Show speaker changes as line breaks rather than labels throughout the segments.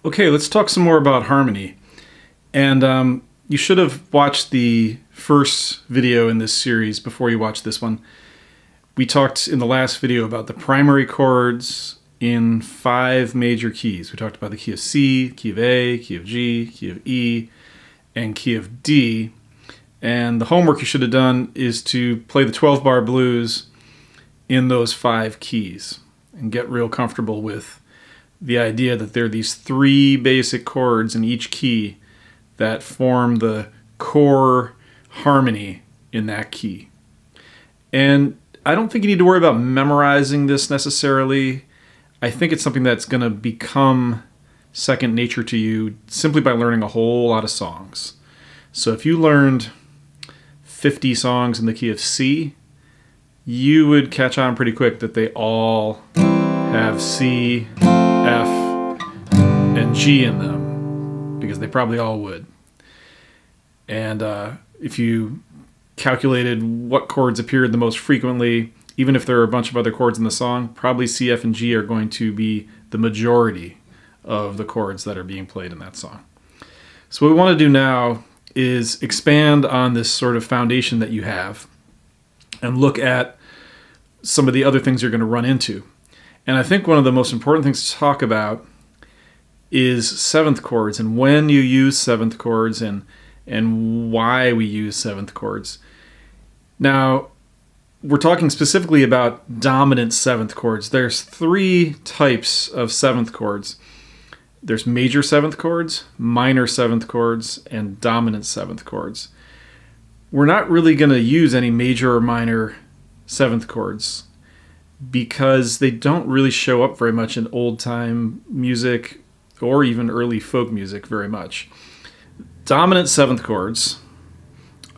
Okay, let's talk some more about harmony. And you should have watched the first video in this series before you watch this one. We talked in the last video about the primary chords in 5 major keys. We talked about the key of C, key of A, key of G, key of E, and key of D. And the homework you should have done is to play the 12-bar blues in those 5 keys and get real comfortable with the idea that there are these 3 basic chords in each key that form the core harmony in that key. And I don't think you need to worry about memorizing this necessarily. I think it's something that's going to become second nature to you simply by learning a whole lot of songs. So if you learned 50 songs in the key of C, you would catch on pretty quick that they all have C, F, and G in them, because they probably all would. And if you calculated what chords appeared the most frequently, even if there are a bunch of other chords in the song, probably C, F, and G are going to be the majority of the chords that are being played in that song. So what we want to do now is expand on this sort of foundation that you have and look at some of the other things you're going to run into. And I think one of the most important things to talk about is 7th chords and when you use 7th chords and why we use 7th chords. Now, we're talking specifically about dominant 7th chords. There's 3 types of 7th chords. There's major 7th chords, minor 7th chords, and dominant 7th chords. We're not really going to use any major or minor 7th chords because they don't really show up very much in old-time music or even early folk music very much. Dominant 7th chords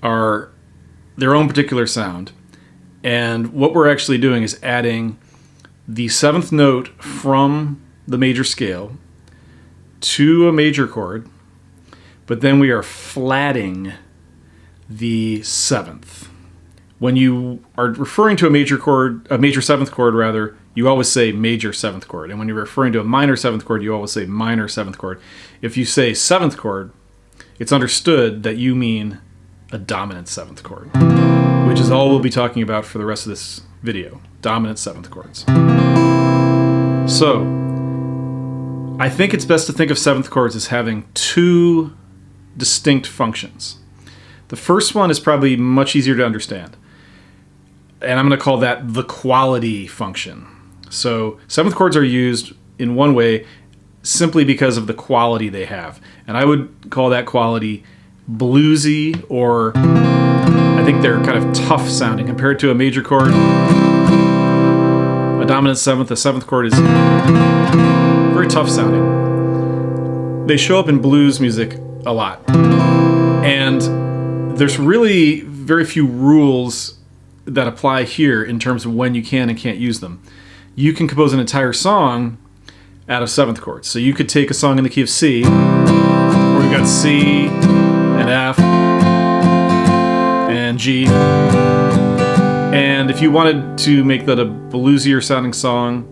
are their own particular sound, and what we're actually doing is adding the 7th note from the major scale to a major chord, but then we are flatting the 7th. When you are referring to a major chord, a major 7th chord rather, you always say major 7th chord. And when you're referring to a minor 7th chord, you always say minor 7th chord. If you say 7th chord, it's understood that you mean a dominant 7th chord, which is all we'll be talking about for the rest of this video, dominant 7th chords. So, I think it's best to think of 7th chords as having 2 distinct functions. The first one is probably much easier to understand, and I'm going to call that the quality function. So 7th chords are used in one way simply because of the quality they have, and I would call that quality bluesy, or I think they're kind of tough sounding compared to a major chord. A dominant 7th, a 7th chord is very tough sounding. They show up in blues music a lot, and there's really very few rules that apply here in terms of when you can and can't use them. You can compose an entire song out of 7th chords. So you could take a song in the key of C, where you've got C and F and G, and if you wanted to make that a bluesier sounding song,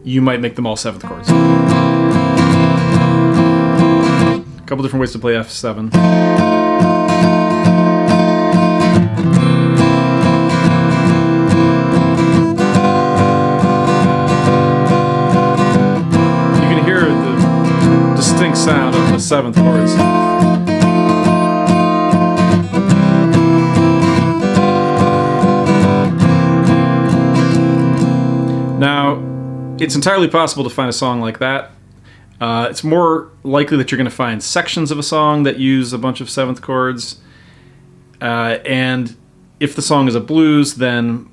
you might make them all 7th chords. A couple different ways to play F7. Sound of the 7th chords. Now, it's entirely possible to find a song like that. It's more likely that you're going to find sections of a song that use a bunch of 7th chords. And if the song is a blues, then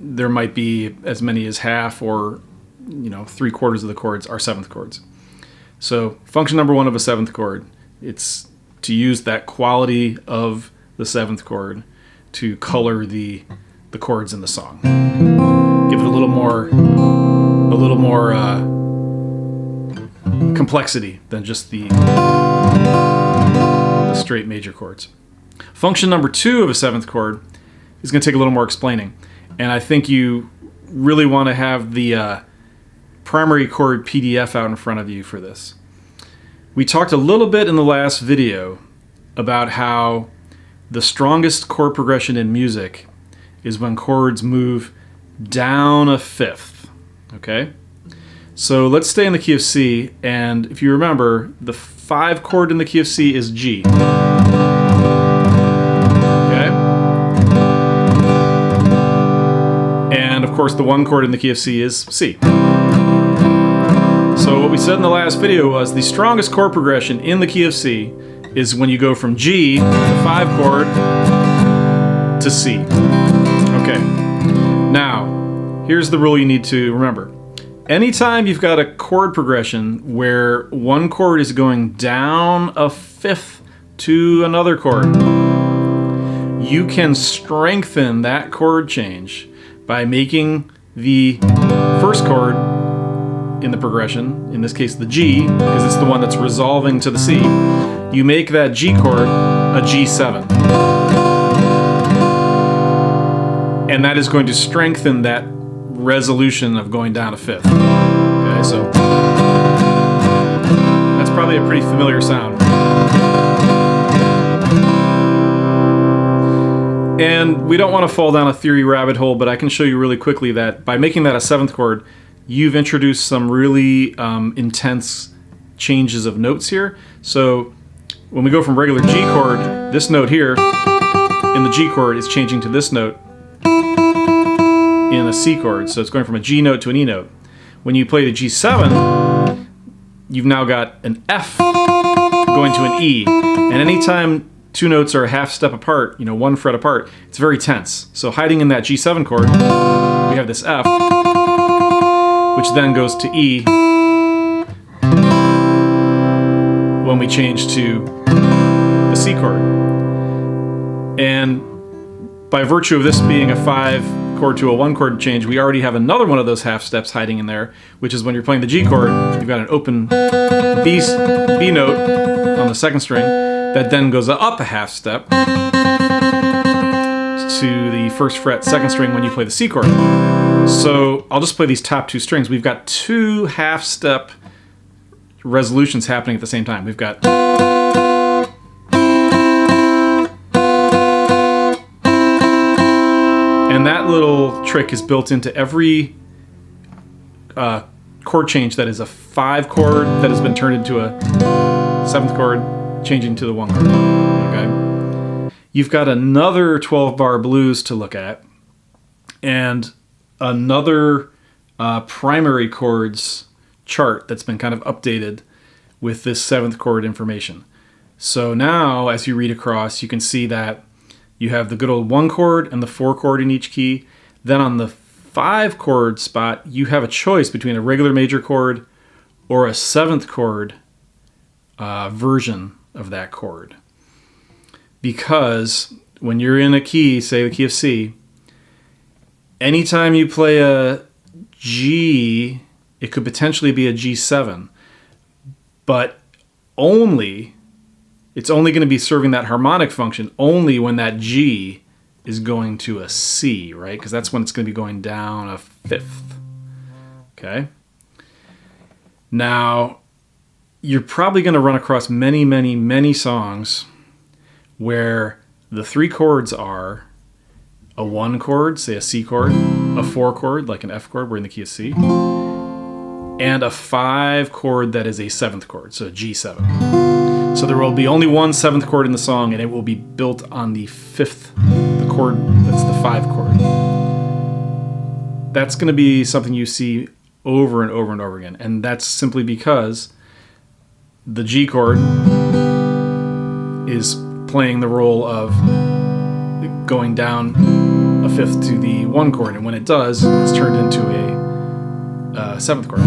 there might be as many as half or 3/4 of the chords are 7th chords. So function number 1 of a 7th chord, it's to use that quality of the 7th chord to color the chords in the song. Give it a little more complexity than just the straight major chords. Function number 2 of a 7th chord is going to take a little more explaining, and I think you really want to have the primary chord PDF out in front of you for this. We talked a little bit in the last video about how the strongest chord progression in music is when chords move down a fifth, okay? So let's stay in the key of C, and if you remember, the 5 chord in the key of C is G. Okay? And of course the 1 chord in the key of C is C. So what we said in the last video was the strongest chord progression in the key of C is when you go from G, the 5 chord, to C. Okay. Now, here's the rule you need to remember. Anytime you've got a chord progression where one chord is going down a fifth to another chord, you can strengthen that chord change by making the first chord in the progression, in this case the G, because it's the one that's resolving to the C, you make that G chord a G7. And that is going to strengthen that resolution of going down a fifth. Okay, so that's probably a pretty familiar sound. And we don't want to fall down a theory rabbit hole, but I can show you really quickly that by making that a 7th chord, you've introduced some really intense changes of notes here. So when we go from regular G chord, this note here in the G chord is changing to this note in a C chord. So it's going from a G note to an E note. When you play the G7, you've now got an F going to an E. And anytime 2 notes are a half step apart, 1 fret apart, it's very tense. So hiding in that G7 chord, we have this F, which then goes to E when we change to the C chord. And by virtue of this being a 5 chord to a 1 chord change, we already have another one of those half steps hiding in there, which is when you're playing the G chord, you've got an open B note on the 2nd string that then goes up a half step to the 1st fret 2nd string when you play the C chord. So I'll just play these top 2 strings. We've got 2 half step resolutions happening at the same time. We've got and that little trick is built into every chord change that is a 5 chord that has been turned into a 7th chord, changing to the 1 chord. Okay? You've got another 12-bar blues to look at, and another primary chords chart that's been kind of updated with this 7th chord information. So now, as you read across, you can see that you have the good old 1 chord and the 4 chord in each key. Then on the 5 chord spot, you have a choice between a regular major chord or a 7th chord version of that chord. Because when you're in a key, say the key of C, anytime you play a G, it could potentially be a G7, but it's only going to be serving that harmonic function only when that G is going to a C, right? Because that's when it's going to be going down a fifth. Okay? Now, you're probably going to run across many, many, many songs where the 3 chords are a 1 chord, say a C chord, a 4 chord, like an F chord, we're in the key of C, and a 5 chord that is a 7th chord, so a G7. So there will be only one 7th chord in the song, and it will be built on the 5th, the chord that's the 5 chord. That's going to be something you see over and over and over again, and that's simply because the G chord is playing the role of going down a 5th to the 1 chord, and when it does, it's turned into a 7th chord.